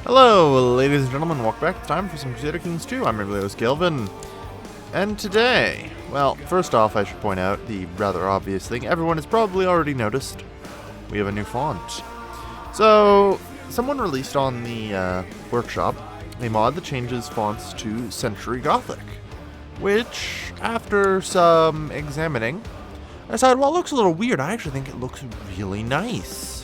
Hello, ladies and gentlemen, welcome back. It's time for some Crusader Kings 2. I'm your host, Kelvin. And today, well, first off, I should point out the rather obvious thing everyone has probably already noticed. We have a new font. So, someone released on the workshop a mod that changes fonts to Century Gothic, which, after some examining, I decided, well, it looks a little weird. I actually think it looks really nice.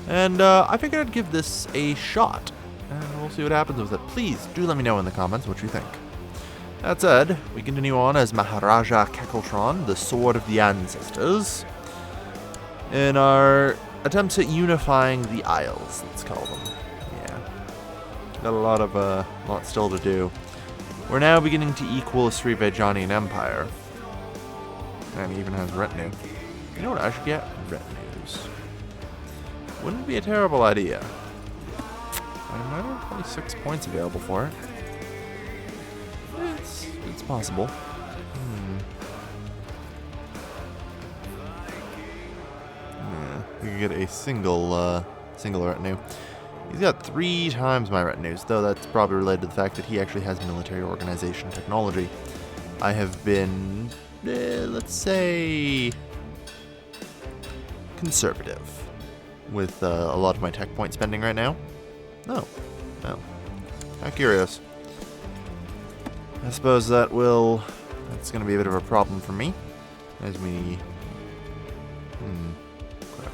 And I figured I'd give this a shot, and we'll see what happens with it. Please do let me know in the comments what you think. That said, we continue on as Maharaja Kekeltron, the Sword of the Ancestors, in our attempts at unifying the Isles, let's call them. Yeah, got a lot still to do. We're now beginning to equal a Srivijanian Empire, and he even has retinue. You know what I should get? Retinues. Wouldn't be a terrible idea. I have 26 points available for it. It's possible. Yeah, we could get a single retinue. He's got 3 times my retinues, though that's probably related to the fact that he actually has military organization technology. I have been, let's say, conservative with a lot of my tech point spending right now. No. How curious. I suppose that's going to be a bit of a problem for me as we... Okay.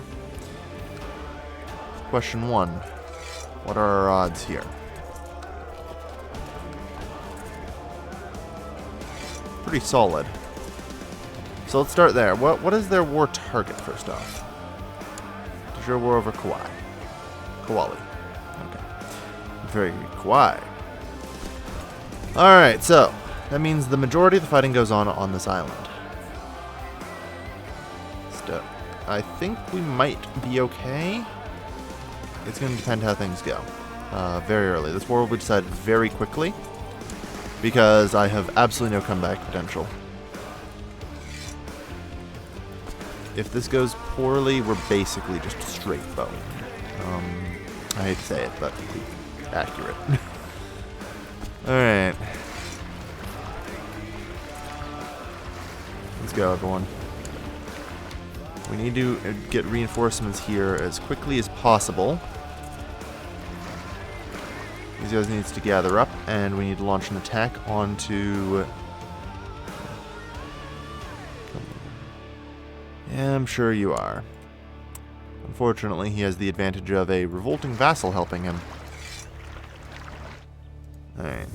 Question 1. What are our odds here? Pretty solid. So let's start there. What is their war target, first off? Your war over Kauai. Okay. Very good. Kauai. Alright, so that means the majority of the fighting goes on this island. I think we might be okay. It's going to depend how things go. Very early. This war will be decided very quickly because I have absolutely no comeback potential. If this goes poorly, we're basically just straight boned. I hate to say it, but it's accurate. Alright. Let's go, everyone. We need to get reinforcements here as quickly as possible. These guys need to gather up, and we need to launch an attack onto... Yeah, I'm sure you are. Unfortunately, he has the advantage of a revolting vassal helping him. Alright.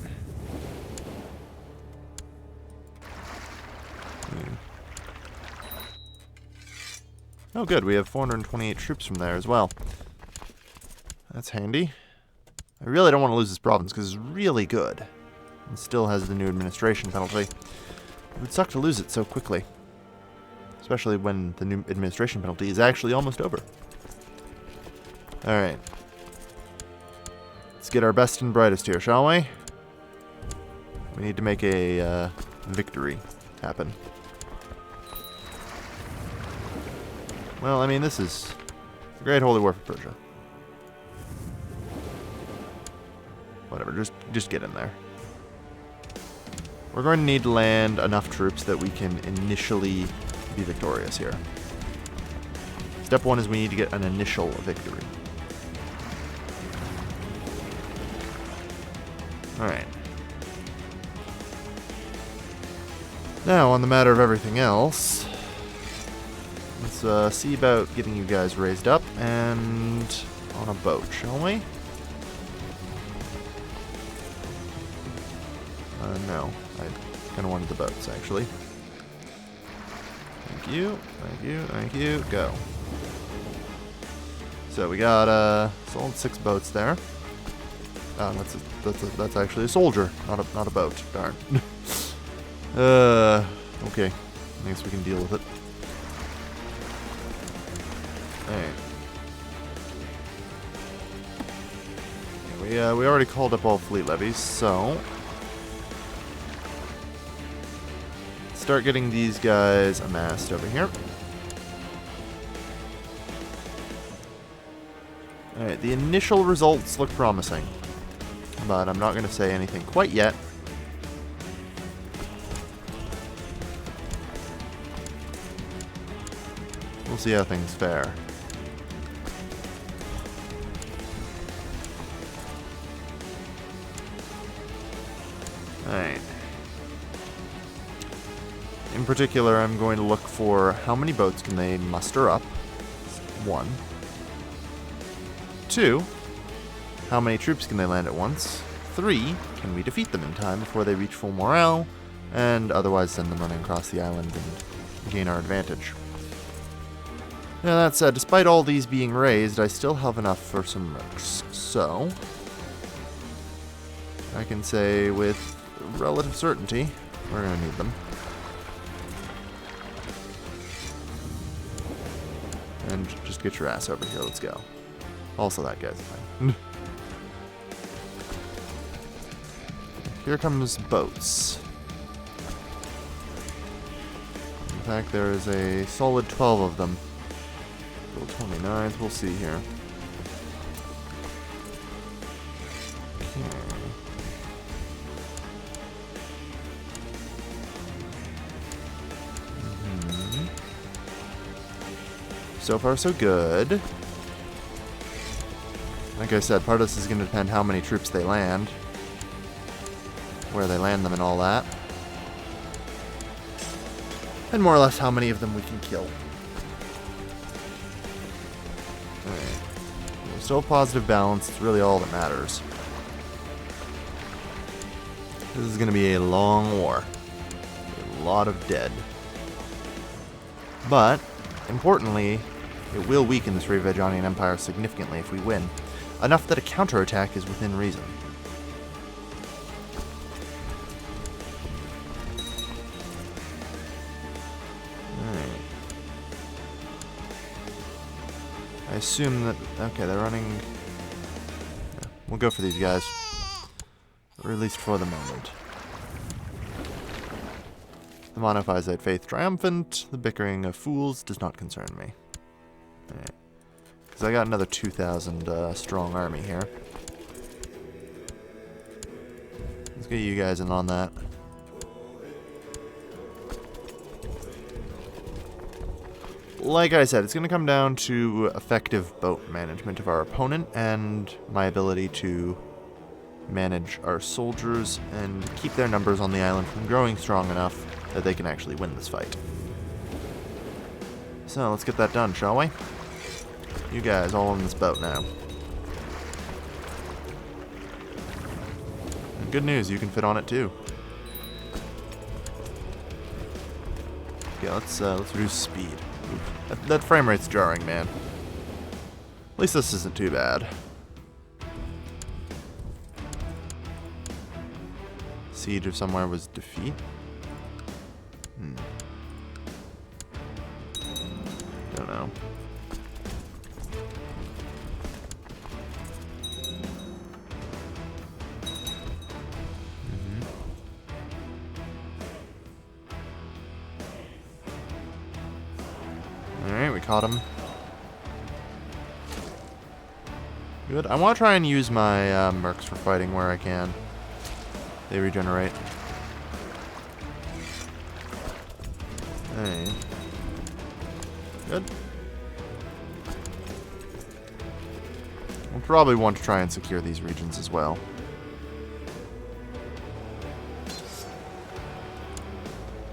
Oh good, we have 428 troops from there as well. That's handy. I really don't want to lose this province because it's really good. It still has the new administration penalty. It would suck to lose it so quickly. Especially when the new administration penalty is actually almost over. Alright. Let's get our best and brightest here, shall we? We need to make a victory happen. Well, I mean, this is the Great Holy War for Persia. Whatever, just get in there. We're going to need to land enough troops that we can initially be victorious here. Step 1 is we need to get an initial victory. Alright. Now, on the matter of everything else, let's see about getting you guys raised up and on a boat, shall we? No. I kind of wanted the boats, actually. Thank you. Go. So we got sold 6 boats there. That's actually a soldier, not a boat. Darn. Okay. I guess we can deal with it. Alright. We already called up all fleet levies, so start getting these guys amassed over here. Alright, the initial results look promising. But I'm not going to say anything quite yet. We'll see how things fare. Alright. In particular, I'm going to look for how many boats can they muster up. 1. 2. How many troops can they land at once? 3. Can we defeat them in time before they reach full morale? And otherwise send them running across the island and gain our advantage. Now that said, despite all these being raised, I still have enough for some mercs. So, I can say with relative certainty, we're going to need them. And just get your ass over here, let's go. Also that guy's fine. Here comes boats. In fact, there is a solid 12 of them. 29s, we'll see here. Okay. So far, so good. Like I said, part of this is going to depend how many troops they land, where they land them and all that. And more or less how many of them we can kill. Alright. Still a positive balance, it's really all that matters. This is going to be a long war. A lot of dead. But, importantly, it will weaken the Srivajanian Empire significantly if we win. Enough that a counterattack is within reason. Alright. I assume that... Okay, they're running... Yeah, we'll go for these guys. Or at least for the moment. The Monophysite faith triumphant. The bickering of fools does not concern me. Alright. Because I got another 2,000 strong army here. Let's get you guys in on that. Like I said, it's going to come down to effective boat management of our opponent and my ability to manage our soldiers and keep their numbers on the island from growing strong enough that they can actually win this fight. So let's get that done, shall we? You guys all on this boat now. And good news, you can fit on it too. Okay, let's reduce speed. That frame rate's jarring, man. At least this isn't too bad. Siege of somewhere was defeat. Don't know. Alright, we caught him. Good. I want to try and use my mercs for fighting where I can. They regenerate. Hey. Good. We'll probably want to try and secure these regions as well.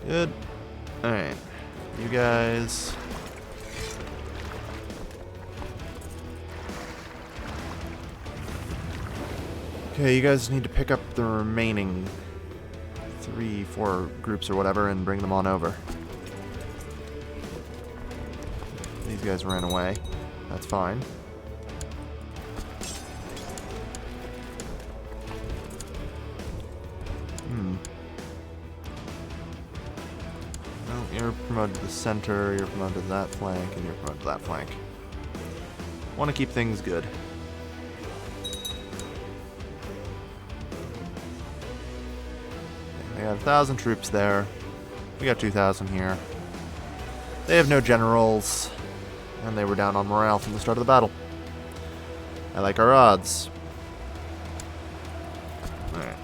Good. Alright. You guys... Okay, you guys need to pick up the remaining 3, 4 groups or whatever and bring them on over. These guys ran away. That's fine. Well, you're promoted to the center, you're promoted to that flank, and you're promoted to that flank. Want to keep things good. They got 1,000 troops there. We got 2,000 here. They have no generals, and they were down on morale from the start of the battle. I like our odds. Alright.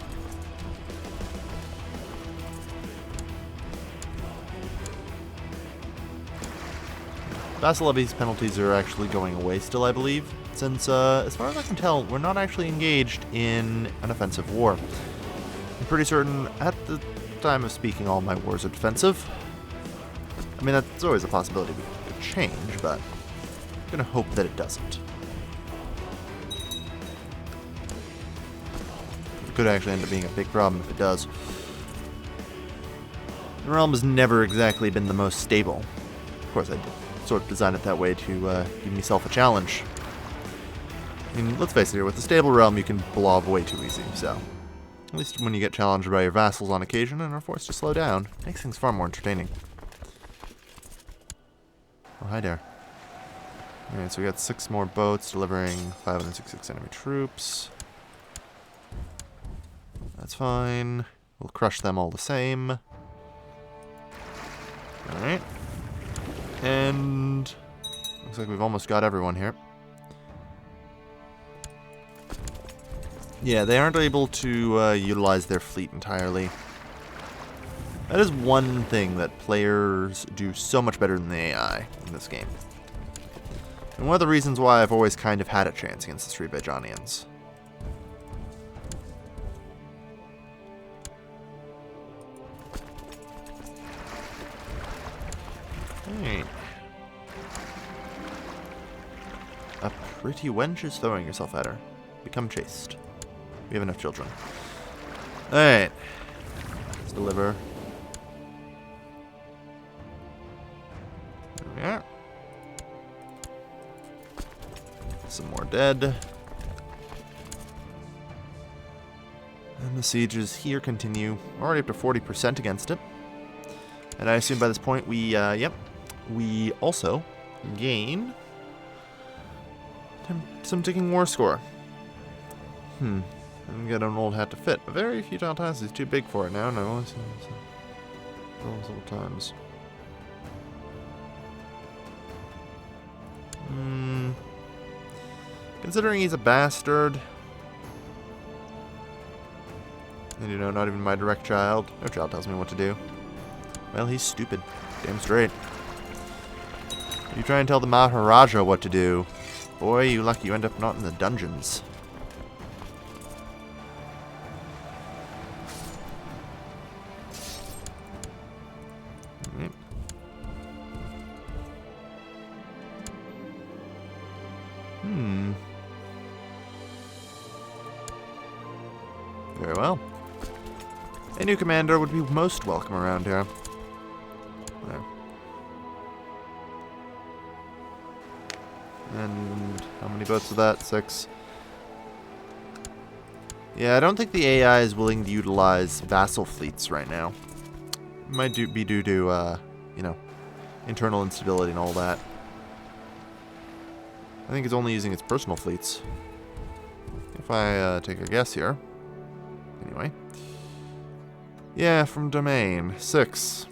Vassal levies penalties are actually going away still, I believe, since, as far as I can tell, we're not actually engaged in an offensive war. I'm pretty certain at the time of speaking all my wars are defensive. I mean, that's always a possibility it could change, but I'm gonna hope that it doesn't. It could actually end up being a big problem if it does. The realm has never exactly been the most stable. Of course, I did sort of design it that way to give myself a challenge. I mean, let's face it here, with a stable realm you can blob way too easy, so... At least when you get challenged by your vassals on occasion and are forced to slow down, it makes things far more entertaining. Oh, hi there. Alright, so we got 6 more boats delivering 566 enemy troops. That's fine. We'll crush them all the same. Alright. And looks like we've almost got everyone here. Yeah, they aren't able to utilize their fleet entirely. That is one thing that players do so much better than the AI in this game. And one of the reasons why I've always kind of had a chance against the Sri-Bajanians. Hey. A pretty wench is throwing herself at her. Become chaste. We have enough children. Alright. Let's deliver. There we are. Some more dead. And the sieges here continue. We're already up to 40% against it. And I assume by this point we, yep. We also gain some ticking war score. And get an old hat to fit. A very futile task is too big for it now. No, it's several times. Considering he's a bastard, and you know, not even my direct child. No child tells me what to do. Well, he's stupid. Damn straight. You try and tell the Maharaja what to do. Boy, you lucky you end up not in the dungeons. Very well. A new commander would be most welcome around here. There. And how many boats are that? 6. Yeah, I don't think the AI is willing to utilize vassal fleets right now. Might be due to, you know, internal instability and all that. I think it's only using its personal fleets. If I take a guess here. Anyway. Yeah, from domain. 6.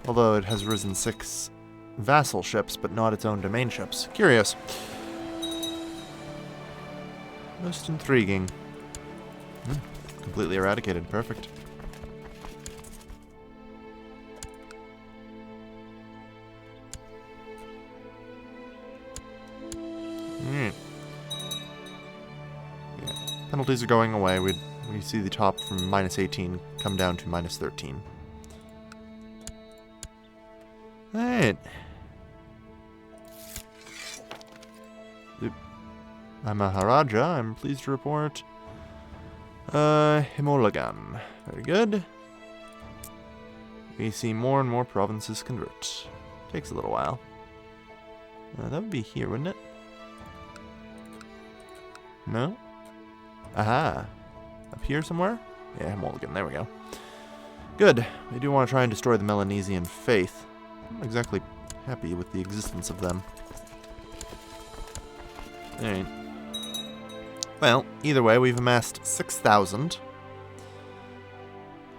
Although it has risen 6 vassal ships, but not its own domain ships. Curious. Most intriguing. Completely eradicated. Perfect. Alright. Yeah. Penalties are going away. We see the top from -18 come down to -13. Alright. I'm Maharaja. I'm pleased to report Himolagan. Very good. We see more and more provinces convert. Takes a little while. That would be here, wouldn't it? No? Aha. Up here somewhere? Yeah, Himolagan. There we go. Good. We do want to try and destroy the Melanesian faith. I'm not exactly happy with the existence of them. Alright. Well, either way, we've amassed 6,000.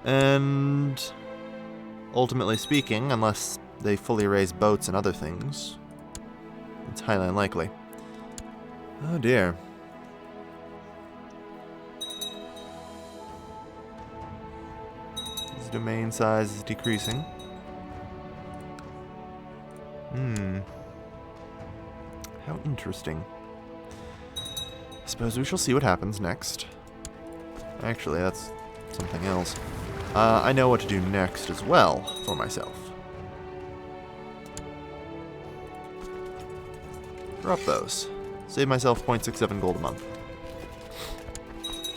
And ultimately speaking, unless they fully raise boats and other things, It's highly unlikely. Oh dear. His domain size is decreasing. How interesting. I suppose we shall see what happens next. Actually, that's something else. I know what to do next as well for myself. Drop those. Save myself 0.67 gold a month.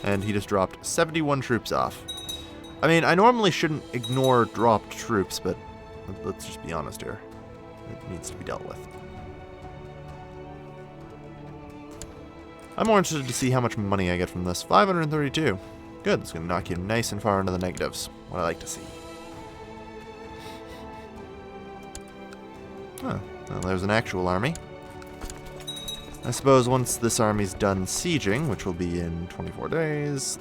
And he just dropped 71 troops off. I mean, I normally shouldn't ignore dropped troops, but let's just be honest here. It needs to be dealt with. I'm more interested to see how much money I get from this. 532. Good, it's going to knock you nice and far into the negatives. What I like to see. Oh, well, there's an actual army. I suppose once this army's done sieging, which will be in 24 days.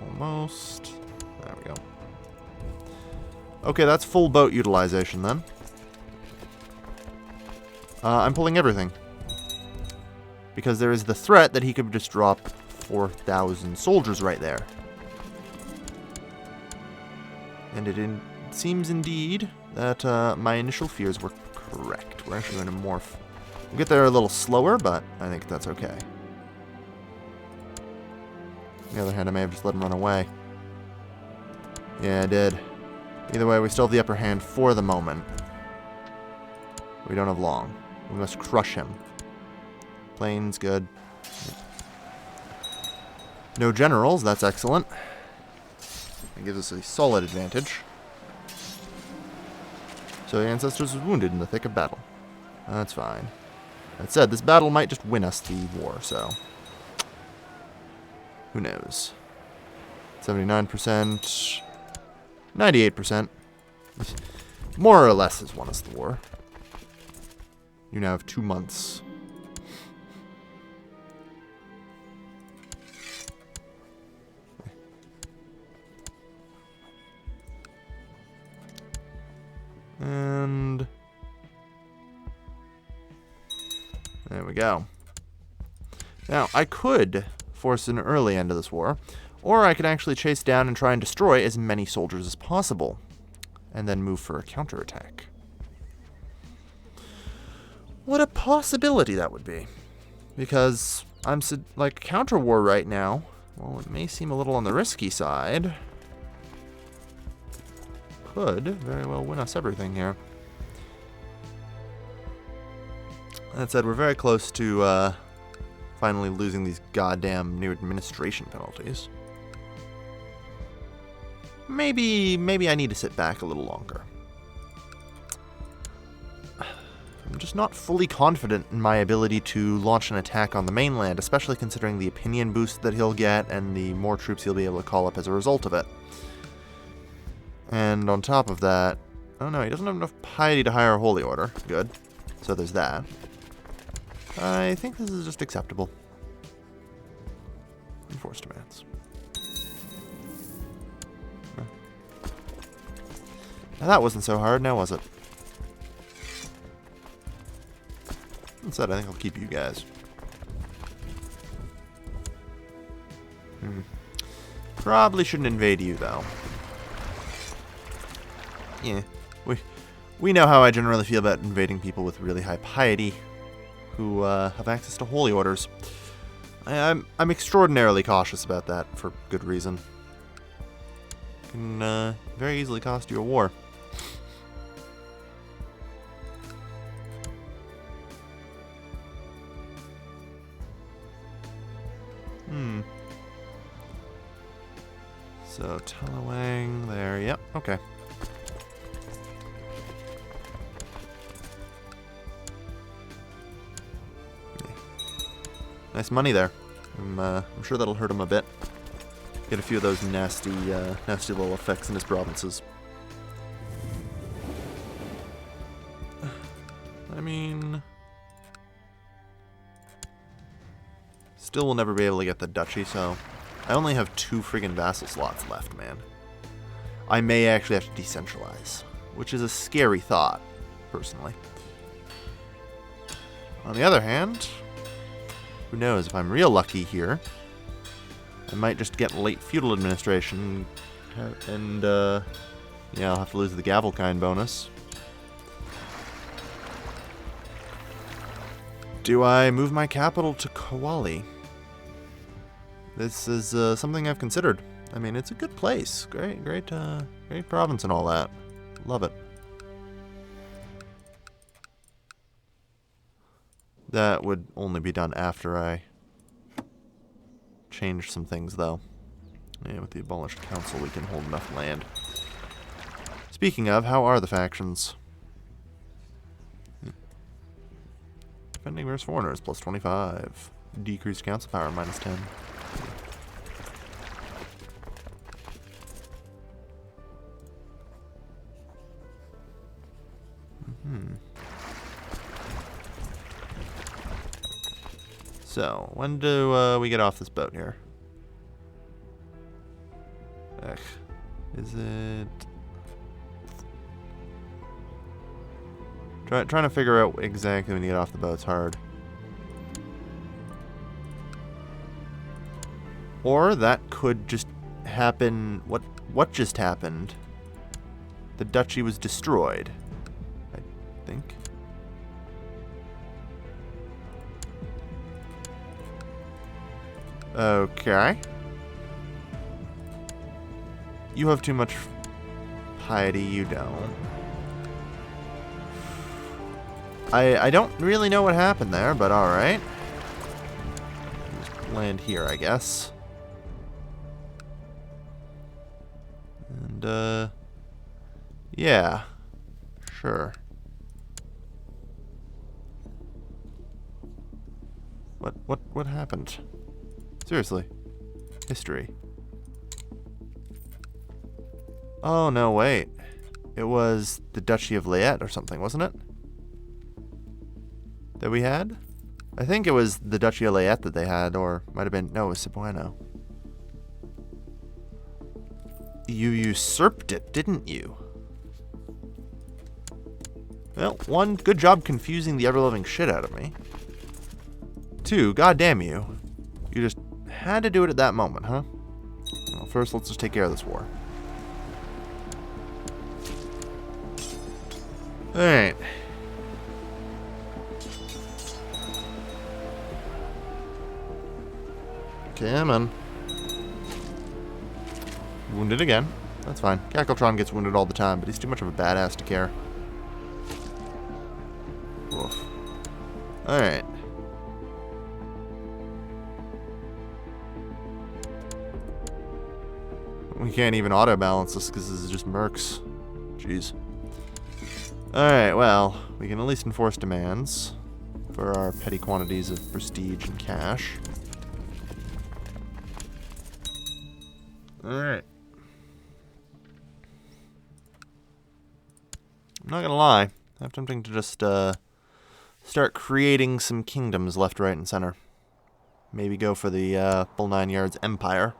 Almost. There we go. Okay, that's full boat utilization then. I'm pulling everything. Because there is the threat that he could just drop 4,000 soldiers right there. And it seems indeed that my initial fears were correct. We're actually going to morph. We'll get there a little slower, but I think that's okay. On the other hand, I may have just let him run away. Yeah, I did. Either way, we still have the upper hand for the moment. We don't have long. We must crush him. Planes, good. No generals, that's excellent. That gives us a solid advantage. So the Ancestors was wounded in the thick of battle. That's fine. That said, this battle might just win us the war, so... who knows? 79%... 98%. More or less has won us the war. You now have 2 months. And there we go. Now, I could force an early end to this war, or I could actually chase down and try and destroy as many soldiers as possible, and then move for a counterattack. What a possibility that would be. Because I'm like counter war right now. Well, it may seem a little on the risky side. Could very well win us everything here. That said, we're very close to finally losing these goddamn new administration penalties. Maybe I need to sit back a little longer. I'm just not fully confident in my ability to launch an attack on the mainland, especially considering the opinion boost that he'll get and the more troops he'll be able to call up as a result of it. And on top of that... oh no, he doesn't have enough piety to hire a holy order. Good. So there's that. I think this is just acceptable. Enforce demands. Now that wasn't so hard, now was it? That said, I think I'll keep you guys. Probably shouldn't invade you, though. Yeah, we know how I generally feel about invading people with really high piety, who have access to holy orders. I'm extraordinarily cautious about that for good reason. It can very easily cost you a war. So Talawang there, yep, okay. Nice money there. I'm sure that'll hurt him a bit. Get a few of those nasty little effects in his provinces. I mean... still will never be able to get the duchy, so... I only have 2 friggin' vassal slots left, man. I may actually have to decentralize, which is a scary thought, personally. On the other hand, who knows, if I'm real lucky here, I might just get late feudal administration and yeah, I'll have to lose the Gavelkind bonus. Do I move my capital to Kauai? This is something I've considered. I mean, it's a good place. Great province and all that. Love it. That would only be done after I change some things, though. Yeah, with the abolished council, we can hold enough land. Speaking of, how are the factions? Defending versus foreigners, plus 25. Decreased council power, minus 10. So, when do we get off this boat here? Ugh. Is it... Trying to figure out exactly when you get off the boat's hard. Or that could just happen... What just happened? The duchy was destroyed, I think. Okay. You have too much piety, you don't. I don't really know what happened there, but alright. Just land here, I guess. And, yeah. Sure. What happened? Seriously. History. Oh, no, wait. It was the Duchy of Leyte or something, wasn't it? That we had? I think it was the Duchy of Leyte that they had, or might have been... No, it was Cebuano. You usurped it, didn't you? Well, one, good job confusing the ever-loving shit out of me. Two, goddamn you. You just had to do it at that moment, huh? Well, first, let's just take care of this war. Alright. Okay, I'm in. Wounded again. That's fine. Kakeltron gets wounded all the time, but he's too much of a badass to care. Oof. Alright. We can't even auto-balance this because this is just mercs. Jeez. Alright, well, we can at least enforce demands for our petty quantities of prestige and cash. Alright. I'm not gonna lie. I'm tempting to just start creating some kingdoms left, right, and center. Maybe go for the full 9 yards empire.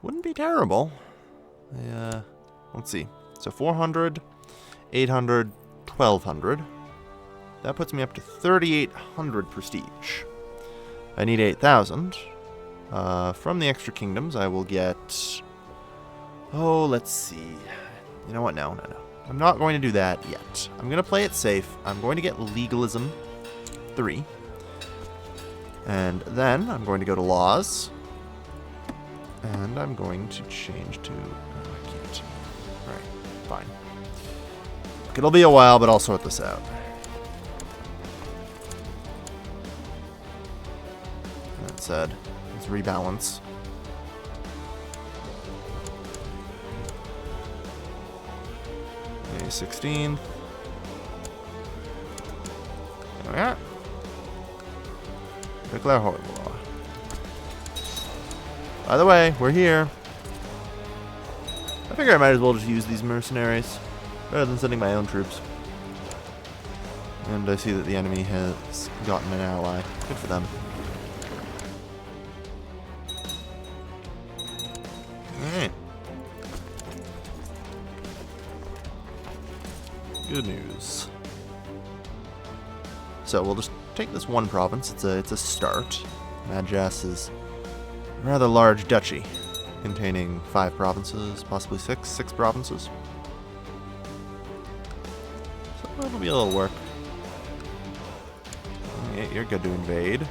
Wouldn't be terrible. Let's see. So 400, 800, 1200. That puts me up to 3,800 prestige. I need 8,000. From the extra kingdoms, I will get... Oh, let's see. You know what? No. I'm not going to do that yet. I'm going to play it safe. I'm going to get legalism 3. And then I'm going to go to laws. And I'm going to change to... Oh, I can't. Alright, fine. Look, it'll be a while, but I'll sort this out. That said, let's rebalance. May 16th. There we are. Declare holy law. By the way, we're here. I figure I might as well just use these mercenaries rather than sending my own troops. And I see that the enemy has gotten an ally. Good for them. Alright. Good news. So we'll just take this one province. It's a start. Madjas is a rather large duchy, containing 5 provinces, possibly 6 provinces. So it'll be a little work. Yeah, you're good to invade.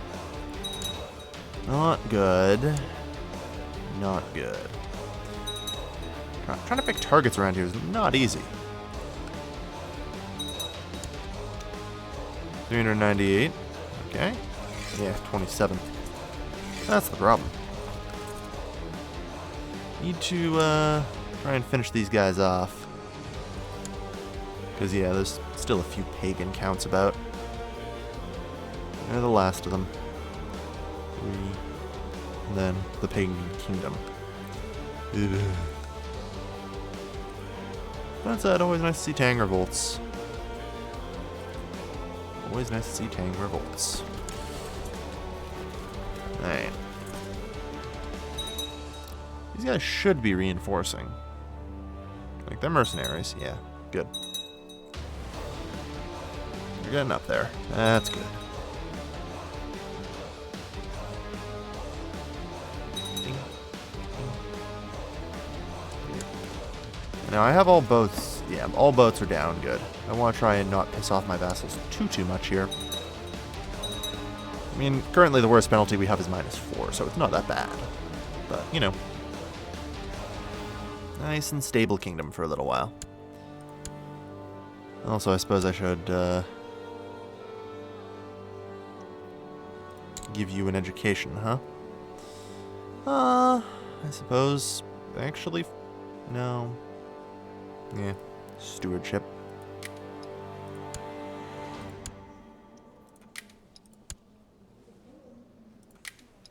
Not good. Not good. Trying to pick targets around here is not easy. 398. Okay. Yeah, 27. That's the problem. Need to try and finish these guys off. Because, yeah, there's still a few pagan counts about. They're the last of them. 3. And then the pagan kingdom. Ugh. That's always nice to see Tang revolts. Always nice to see Tang revolts. Alright. These guys should be reinforcing. Like, they're mercenaries. Yeah, good. You're getting up there. That's good. Now, I have all boats. Yeah, all boats are down. Good. I want to try and not piss off my vassals too much here. I mean, currently the worst penalty we have is -4, so it's not that bad. But, you know. Nice and stable kingdom for a little while. Also, I suppose I should give you an education, huh? I suppose. Actually, no. Yeah, stewardship.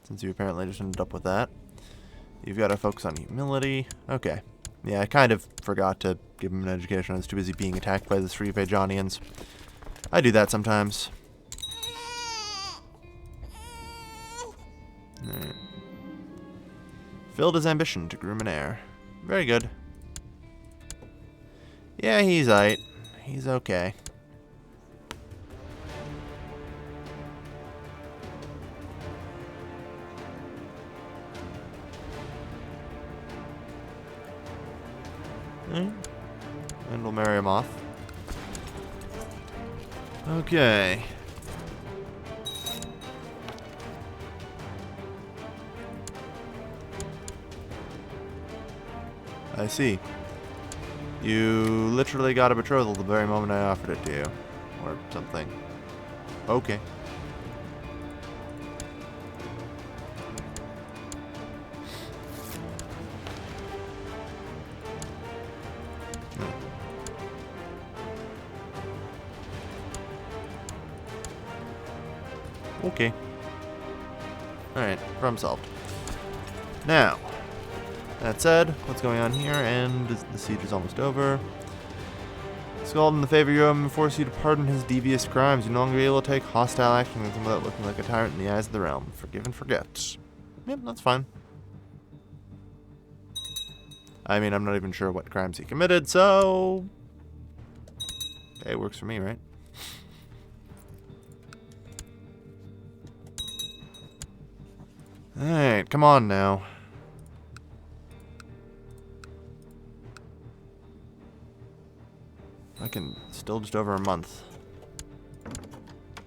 Since you apparently just ended up with that. You've got to focus on humility. Okay. Yeah, I kind of forgot to give him an education. I was too busy being attacked by the 3 Vajanians. I do that sometimes. Right. Filled his ambition to groom an heir. Very good. Yeah, he's aight. He's okay. And we'll marry him off. Okay. I see. You literally got a betrothal the very moment I offered it to you. Or something. Okay. Okay. Alright, problem solved. Now, that said, what's going on here? And the siege is almost over. Scald in the favor you owe him and force you to pardon his devious crimes. You no longer be able to take hostile action against him without looking like a tyrant in the eyes of the realm. Forgive and forget. Yep, that's fine. I mean, I'm not even sure what crimes he committed, so... Hey, it works for me, right? Alright, come on now. I can still just over a month.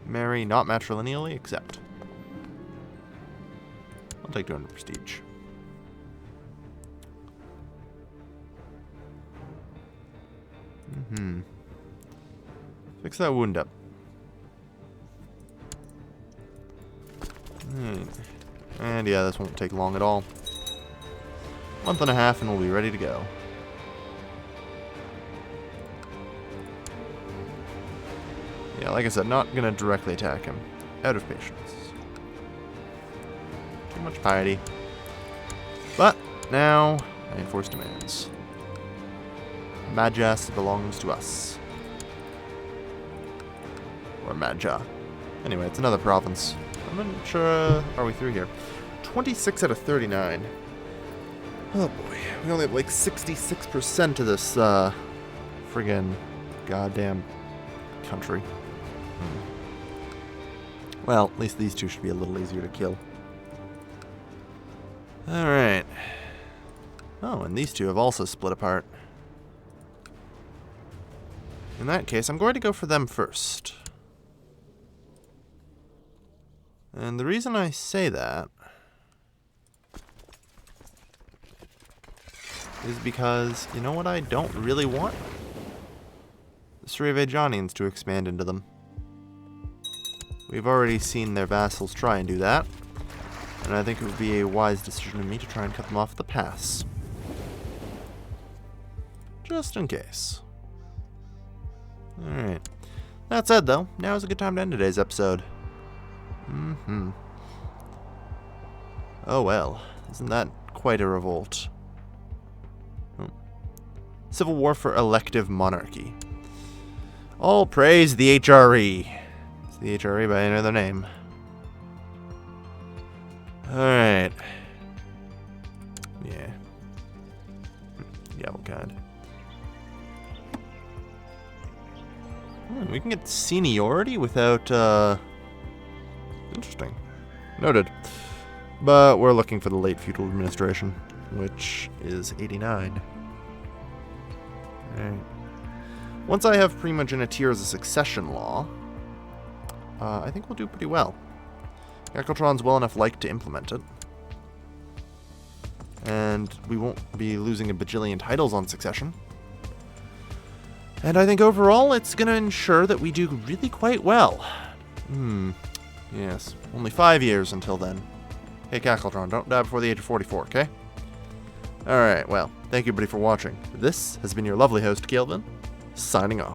Marry, not matrilineally, accept. I'll take 200 prestige. Fix that wound up. And yeah, this won't take long at all. Month and a half and we'll be ready to go. Yeah, like I said, not going to directly attack him. Out of patience. Too much piety. But, now, I enforce demands. Madjas belongs to us. Or Madja. Anyway, it's another province. I'm not sure, are we through here? 26 out of 39. Oh boy, we only have like 66% of this, friggin' goddamn country. Well, at least these two should be a little easier to kill. Alright. Oh, and these two have also split apart. In that case, I'm going to go for them first. And the reason I say that is because, you know what I don't really want? The Srivejanians to expand into them. We've already seen their vassals try and do that, and I think it would be a wise decision of me to try and cut them off at the pass. Just in case. Alright. That said, though, now is a good time to end today's episode. Oh well, isn't that quite a revolt? Oh. Civil war for elective monarchy. All praise the HRE. It's the HRE by another name. Alright. Yeah. Yeah, what kind? We can get seniority without, Interesting. Noted. But we're looking for the late feudal administration, which is 89. Alright. Once I have primogeniture as a succession law, I think we'll do pretty well. Gakeltron's well enough liked to implement it. And we won't be losing a bajillion titles on succession. And I think overall it's going to ensure that we do really quite well. Yes. Only 5 years until then. Hey, Gakeltron, don't die before the age of 44, okay? Alright, well, thank you everybody for watching. This has been your lovely host, Kelvin, signing off.